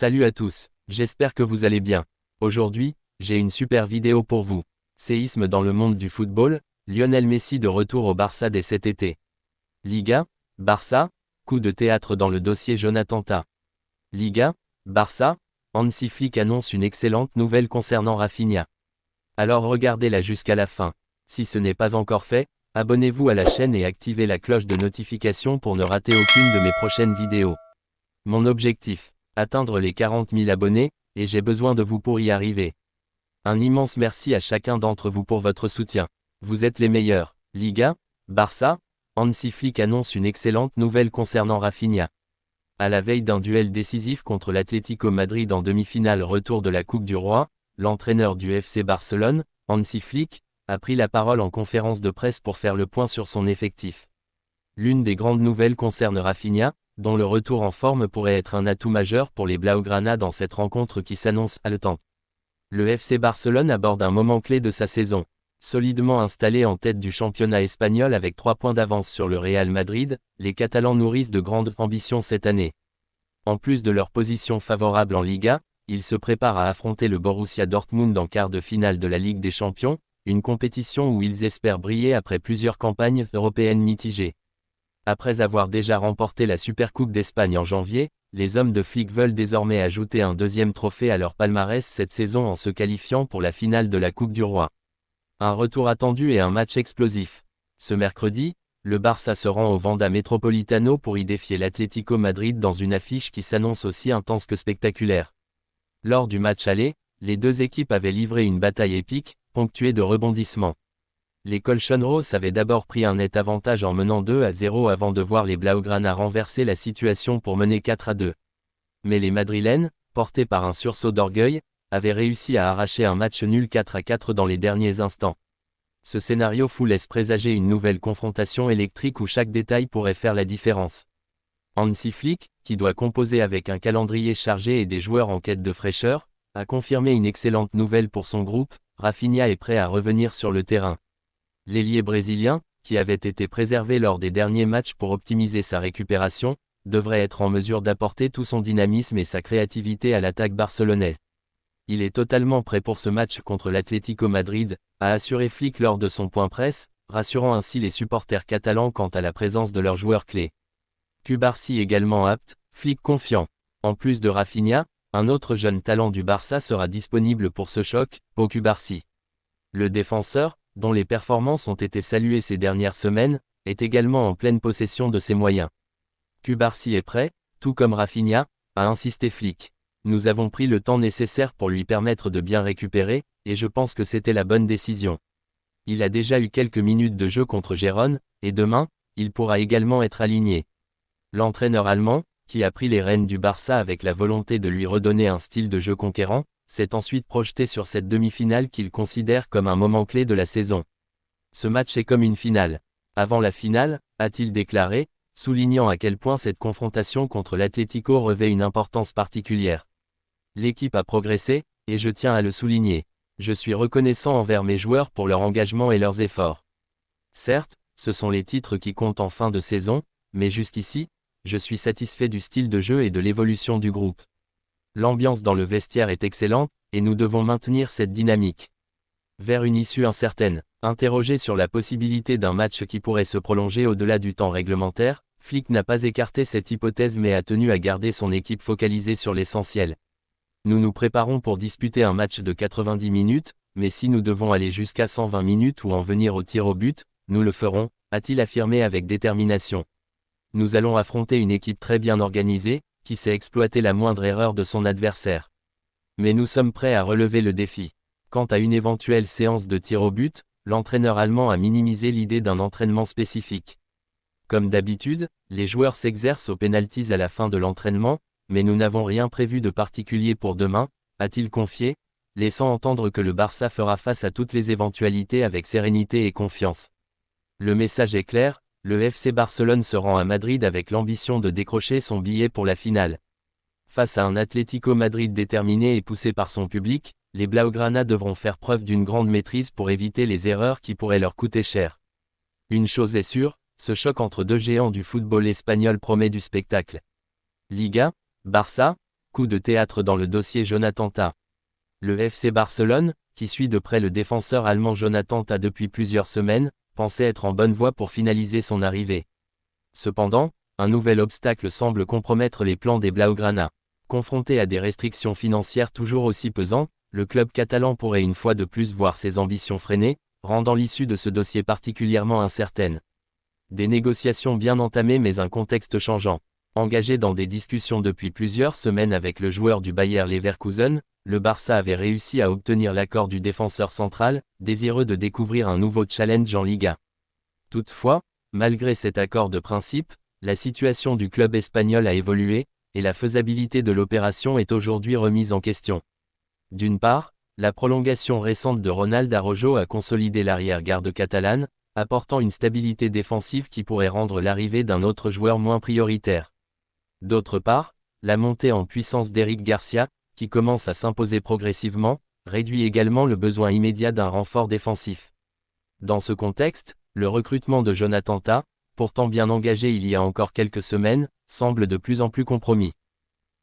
Salut à tous, j'espère que vous allez bien. Aujourd'hui, j'ai une super vidéo pour vous. Séisme dans le monde du football, Lionel Messi de retour au Barça dès cet été. Liga, Barça, coup de théâtre dans le dossier Jonathan Tah. Liga, Barça, Hansi Flick annonce une excellente nouvelle concernant Rafinha. Alors regardez-la jusqu'à la fin. Si ce n'est pas encore fait, abonnez-vous à la chaîne et activez la cloche de notification pour ne rater aucune de mes prochaines vidéos. Mon objectif, atteindre les 40 000 abonnés, et j'ai besoin de vous pour y arriver. Un immense merci à chacun d'entre vous pour votre soutien. Vous êtes les meilleurs. Liga, Barça, Hansi Flick annonce une excellente nouvelle concernant Rafinha. À la veille d'un duel décisif contre l'Atlético Madrid en demi-finale retour de la Coupe du Roi, l'entraîneur du FC Barcelone, Hansi Flick, a pris la parole en conférence de presse pour faire le point sur son effectif. L'une des grandes nouvelles concerne Rafinha, dont le retour en forme pourrait être un atout majeur pour les Blaugrana dans cette rencontre qui s'annonce haletante. Le FC Barcelone aborde un moment clé de sa saison. Solidement installé en tête du championnat espagnol avec 3 points d'avance sur le Real Madrid, les Catalans nourrissent de grandes ambitions cette année. En plus de leur position favorable en Liga, ils se préparent à affronter le Borussia Dortmund en quart de finale de la Ligue des Champions, une compétition où ils espèrent briller après plusieurs campagnes européennes mitigées. Après avoir déjà remporté la Supercoupe d'Espagne en janvier, les hommes de Flick veulent désormais ajouter un deuxième trophée à leur palmarès cette saison en se qualifiant pour la finale de la Coupe du Roi. Un retour attendu et un match explosif. Ce mercredi, le Barça se rend au Wanda Metropolitano pour y défier l'Atlético Madrid dans une affiche qui s'annonce aussi intense que spectaculaire. Lors du match aller, les deux équipes avaient livré une bataille épique, ponctuée de rebondissements. Les Colchoneros avaient d'abord pris un net avantage en menant 2-0 avant de voir les Blaugrana renverser la situation pour mener 4-2. Mais les Madrilènes, portés par un sursaut d'orgueil, avaient réussi à arracher un match nul 4-4 dans les derniers instants. Ce scénario fou laisse présager une nouvelle confrontation électrique où chaque détail pourrait faire la différence. Hansi Flick, qui doit composer avec un calendrier chargé et des joueurs en quête de fraîcheur, a confirmé une excellente nouvelle pour son groupe, Rafinha est prêt à revenir sur le terrain. L'ailier brésilien, qui avait été préservé lors des derniers matchs pour optimiser sa récupération, devrait être en mesure d'apporter tout son dynamisme et sa créativité à l'attaque barcelonaise. Il est totalement prêt pour ce match contre l'Atlético Madrid, a assuré Flick lors de son point presse, rassurant ainsi les supporters catalans quant à la présence de leurs joueurs clés. Cubarsí également apte, Flick confiant. En plus de Rafinha, un autre jeune talent du Barça sera disponible pour ce choc, Pau Cubarsí. Le défenseur, dont les performances ont été saluées ces dernières semaines, est également en pleine possession de ses moyens. Cubarsí est prêt, tout comme Rafinha, a insisté Flick. Nous avons pris le temps nécessaire pour lui permettre de bien récupérer, et je pense que c'était la bonne décision. Il a déjà eu quelques minutes de jeu contre Gérone, et demain, il pourra également être aligné. L'entraîneur allemand, qui a pris les rênes du Barça avec la volonté de lui redonner un style de jeu conquérant, s'est ensuite projeté sur cette demi-finale qu'il considère comme un moment clé de la saison. Ce match est comme une finale. Avant la finale, a-t-il déclaré, soulignant à quel point cette confrontation contre l'Atlético revêt une importance particulière. L'équipe a progressé, et je tiens à le souligner. Je suis reconnaissant envers mes joueurs pour leur engagement et leurs efforts. Certes, ce sont les titres qui comptent en fin de saison, mais jusqu'ici, je suis satisfait du style de jeu et de l'évolution du groupe. L'ambiance dans le vestiaire est excellente, et nous devons maintenir cette dynamique. Vers une issue incertaine, interrogé sur la possibilité d'un match qui pourrait se prolonger au-delà du temps réglementaire, Flick n'a pas écarté cette hypothèse mais a tenu à garder son équipe focalisée sur l'essentiel. Nous nous préparons pour disputer un match de 90 minutes, mais si nous devons aller jusqu'à 120 minutes ou en venir au tir au but, nous le ferons, a-t-il affirmé avec détermination. Nous allons affronter une équipe très bien organisée, qui sait exploiter la moindre erreur de son adversaire. Mais nous sommes prêts à relever le défi. Quant à une éventuelle séance de tir au but, l'entraîneur allemand a minimisé l'idée d'un entraînement spécifique. Comme d'habitude, les joueurs s'exercent aux pénaltys à la fin de l'entraînement, mais nous n'avons rien prévu de particulier pour demain, a-t-il confié, laissant entendre que le Barça fera face à toutes les éventualités avec sérénité et confiance. Le message est clair, le FC Barcelone se rend à Madrid avec l'ambition de décrocher son billet pour la finale. Face à un Atlético Madrid déterminé et poussé par son public, les Blaugrana devront faire preuve d'une grande maîtrise pour éviter les erreurs qui pourraient leur coûter cher. Une chose est sûre, ce choc entre deux géants du football espagnol promet du spectacle. Liga, Barça, coup de théâtre dans le dossier Jonathan Tah. Le FC Barcelone, qui suit de près le défenseur allemand Jonathan Tah depuis plusieurs semaines, pensait être en bonne voie pour finaliser son arrivée. Cependant, un nouvel obstacle semble compromettre les plans des Blaugrana. Confronté à des restrictions financières toujours aussi pesantes, le club catalan pourrait une fois de plus voir ses ambitions freinées, rendant l'issue de ce dossier particulièrement incertaine. Des négociations bien entamées mais un contexte changeant. Engagé dans des discussions depuis plusieurs semaines avec le joueur du Bayer Leverkusen, le Barça avait réussi à obtenir l'accord du défenseur central, désireux de découvrir un nouveau challenge en Liga. Toutefois, malgré cet accord de principe, la situation du club espagnol a évolué, et la faisabilité de l'opération est aujourd'hui remise en question. D'une part, la prolongation récente de Ronald Araujo a consolidé l'arrière-garde catalane, apportant une stabilité défensive qui pourrait rendre l'arrivée d'un autre joueur moins prioritaire. D'autre part, la montée en puissance d'Eric Garcia, qui commence à s'imposer progressivement, réduit également le besoin immédiat d'un renfort défensif. Dans ce contexte, le recrutement de Jonathan Tah, pourtant bien engagé il y a encore quelques semaines, semble de plus en plus compromis.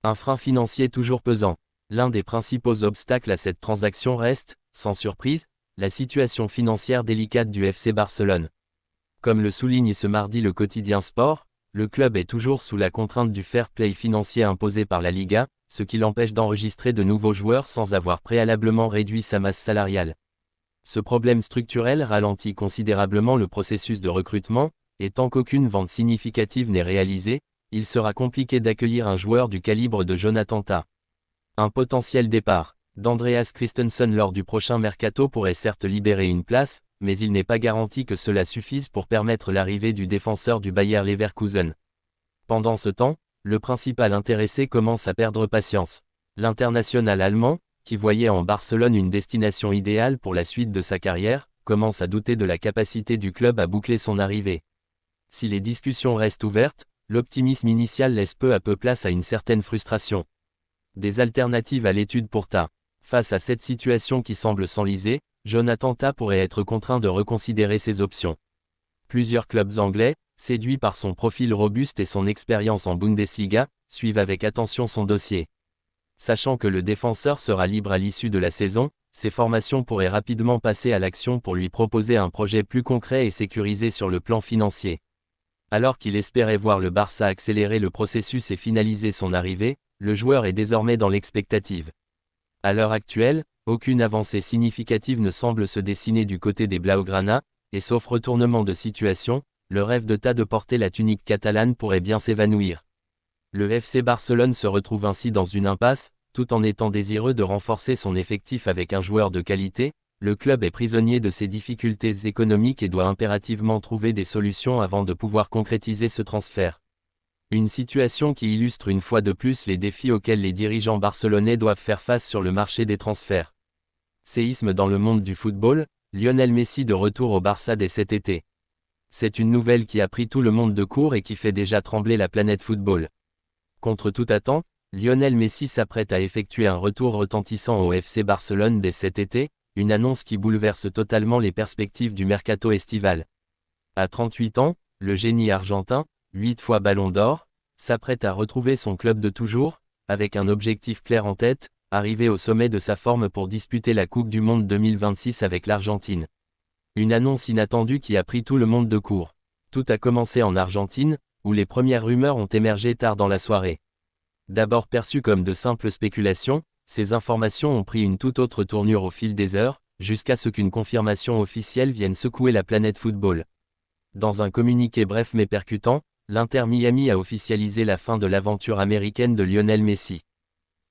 Un frein financier toujours pesant. L'un des principaux obstacles à cette transaction reste, sans surprise, la situation financière délicate du FC Barcelone. Comme le souligne ce mardi le quotidien Sport, le club est toujours sous la contrainte du fair play financier imposé par la Liga, ce qui l'empêche d'enregistrer de nouveaux joueurs sans avoir préalablement réduit sa masse salariale. Ce problème structurel ralentit considérablement le processus de recrutement, et tant qu'aucune vente significative n'est réalisée, il sera compliqué d'accueillir un joueur du calibre de Jonathan Tah. Un potentiel départ d'Andreas Christensen lors du prochain mercato pourrait certes libérer une place, mais il n'est pas garanti que cela suffise pour permettre l'arrivée du défenseur du Bayer Leverkusen. Pendant ce temps, le principal intéressé commence à perdre patience. L'international allemand, qui voyait en Barcelone une destination idéale pour la suite de sa carrière, commence à douter de la capacité du club à boucler son arrivée. Si les discussions restent ouvertes, l'optimisme initial laisse peu à peu place à une certaine frustration. Des alternatives à l'étude pour Tah. Face à cette situation qui semble s'enliser, Jonathan Tah pourrait être contraint de reconsidérer ses options. Plusieurs clubs anglais, séduits par son profil robuste et son expérience en Bundesliga, suivent avec attention son dossier. Sachant que le défenseur sera libre à l'issue de la saison, ces formations pourraient rapidement passer à l'action pour lui proposer un projet plus concret et sécurisé sur le plan financier. Alors qu'il espérait voir le Barça accélérer le processus et finaliser son arrivée, le joueur est désormais dans l'expectative. À l'heure actuelle, aucune avancée significative ne semble se dessiner du côté des Blaugrana, et sauf retournement de situation, le rêve de Tah de porter la tunique catalane pourrait bien s'évanouir. Le FC Barcelone se retrouve ainsi dans une impasse, tout en étant désireux de renforcer son effectif avec un joueur de qualité. Le club est prisonnier de ses difficultés économiques et doit impérativement trouver des solutions avant de pouvoir concrétiser ce transfert. Une situation qui illustre une fois de plus les défis auxquels les dirigeants barcelonais doivent faire face sur le marché des transferts. Séisme dans le monde du football, Lionel Messi de retour au Barça dès cet été. C'est une nouvelle qui a pris tout le monde de court et qui fait déjà trembler la planète football. Contre toute attente, Lionel Messi s'apprête à effectuer un retour retentissant au FC Barcelone dès cet été, une annonce qui bouleverse totalement les perspectives du mercato estival. À 38 ans, le génie argentin, 8 fois Ballon d'Or, s'apprête à retrouver son club de toujours, avec un objectif clair en tête, arriver au sommet de sa forme pour disputer la Coupe du Monde 2026 avec l'Argentine. Une annonce inattendue qui a pris tout le monde de court. Tout a commencé en Argentine, où les premières rumeurs ont émergé tard dans la soirée. D'abord perçues comme de simples spéculations, ces informations ont pris une toute autre tournure au fil des heures, jusqu'à ce qu'une confirmation officielle vienne secouer la planète football. Dans un communiqué bref mais percutant, l'Inter Miami a officialisé la fin de l'aventure américaine de Lionel Messi.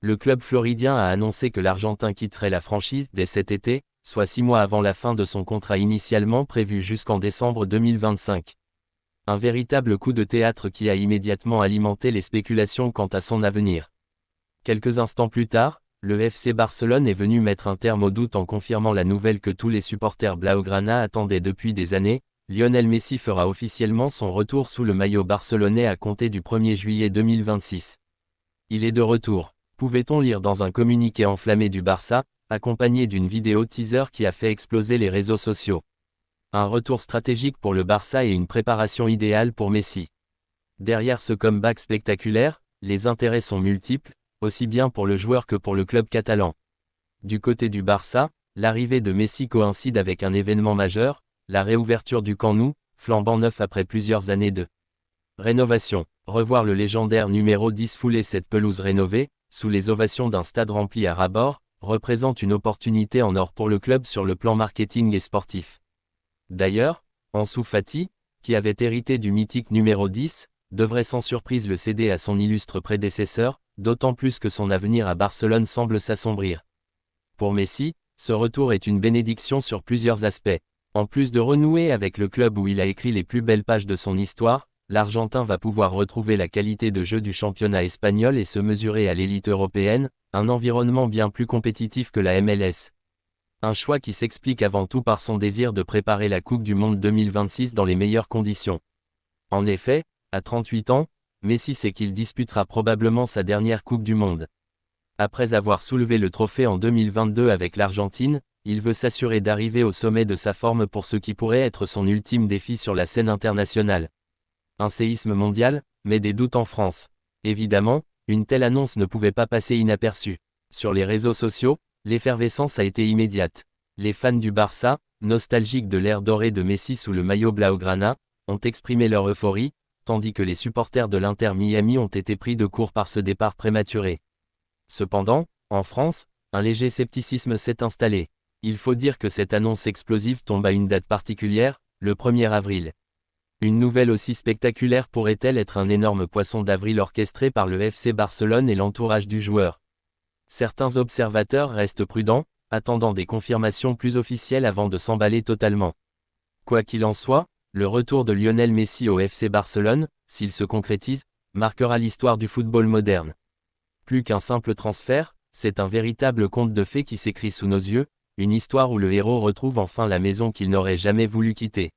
Le club floridien a annoncé que l'Argentin quitterait la franchise dès cet été, soit 6 mois avant la fin de son contrat initialement prévu jusqu'en décembre 2025. Un véritable coup de théâtre qui a immédiatement alimenté les spéculations quant à son avenir. Quelques instants plus tard, le FC Barcelone est venu mettre un terme au doute en confirmant la nouvelle que tous les supporters Blaugrana attendaient depuis des années. Lionel Messi fera officiellement son retour sous le maillot barcelonais à compter du 1er juillet 2026. Il est de retour, pouvait-on lire dans un communiqué enflammé du Barça, accompagné d'une vidéo teaser qui a fait exploser les réseaux sociaux. Un retour stratégique pour le Barça et une préparation idéale pour Messi. Derrière ce comeback spectaculaire, les intérêts sont multiples. aussi bien pour le joueur que pour le club catalan. Du côté du Barça, l'arrivée de Messi coïncide avec un événement majeur, la réouverture du Camp Nou, flambant neuf après plusieurs années de rénovation. Revoir le légendaire numéro 10 fouler cette pelouse rénovée, sous les ovations d'un stade rempli à ras-bord, représente une opportunité en or pour le club sur le plan marketing et sportif. D'ailleurs, Ansu Fati, qui avait hérité du mythique numéro 10, devrait sans surprise le céder à son illustre prédécesseur, d'autant plus que son avenir à Barcelone semble s'assombrir. Pour Messi, ce retour est une bénédiction sur plusieurs aspects. En plus de renouer avec le club où il a écrit les plus belles pages de son histoire, l'Argentin va pouvoir retrouver la qualité de jeu du championnat espagnol et se mesurer à l'élite européenne, un environnement bien plus compétitif que la MLS. Un choix qui s'explique avant tout par son désir de préparer la Coupe du Monde 2026 dans les meilleures conditions. En effet, à 38 ans, Messi sait qu'il disputera probablement sa dernière Coupe du Monde. Après avoir soulevé le trophée en 2022 avec l'Argentine, il veut s'assurer d'arriver au sommet de sa forme pour ce qui pourrait être son ultime défi sur la scène internationale. Un séisme mondial, mais des doutes en France. Évidemment, une telle annonce ne pouvait pas passer inaperçue. Sur les réseaux sociaux, l'effervescence a été immédiate. Les fans du Barça, nostalgiques de l'ère dorée de Messi sous le maillot blaugrana, ont exprimé leur euphorie, tandis que les supporters de l'Inter Miami ont été pris de court par ce départ prématuré. Cependant, en France, un léger scepticisme s'est installé. Il faut dire que cette annonce explosive tombe à une date particulière, le 1er avril. Une nouvelle aussi spectaculaire pourrait-elle être un énorme poisson d'avril orchestré par le FC Barcelone et l'entourage du joueur? Certains observateurs restent prudents, attendant des confirmations plus officielles avant de s'emballer totalement. Quoi qu'il en soit, le retour de Lionel Messi au FC Barcelone, s'il se concrétise, marquera l'histoire du football moderne. Plus qu'un simple transfert, c'est un véritable conte de fées qui s'écrit sous nos yeux, une histoire où le héros retrouve enfin la maison qu'il n'aurait jamais voulu quitter.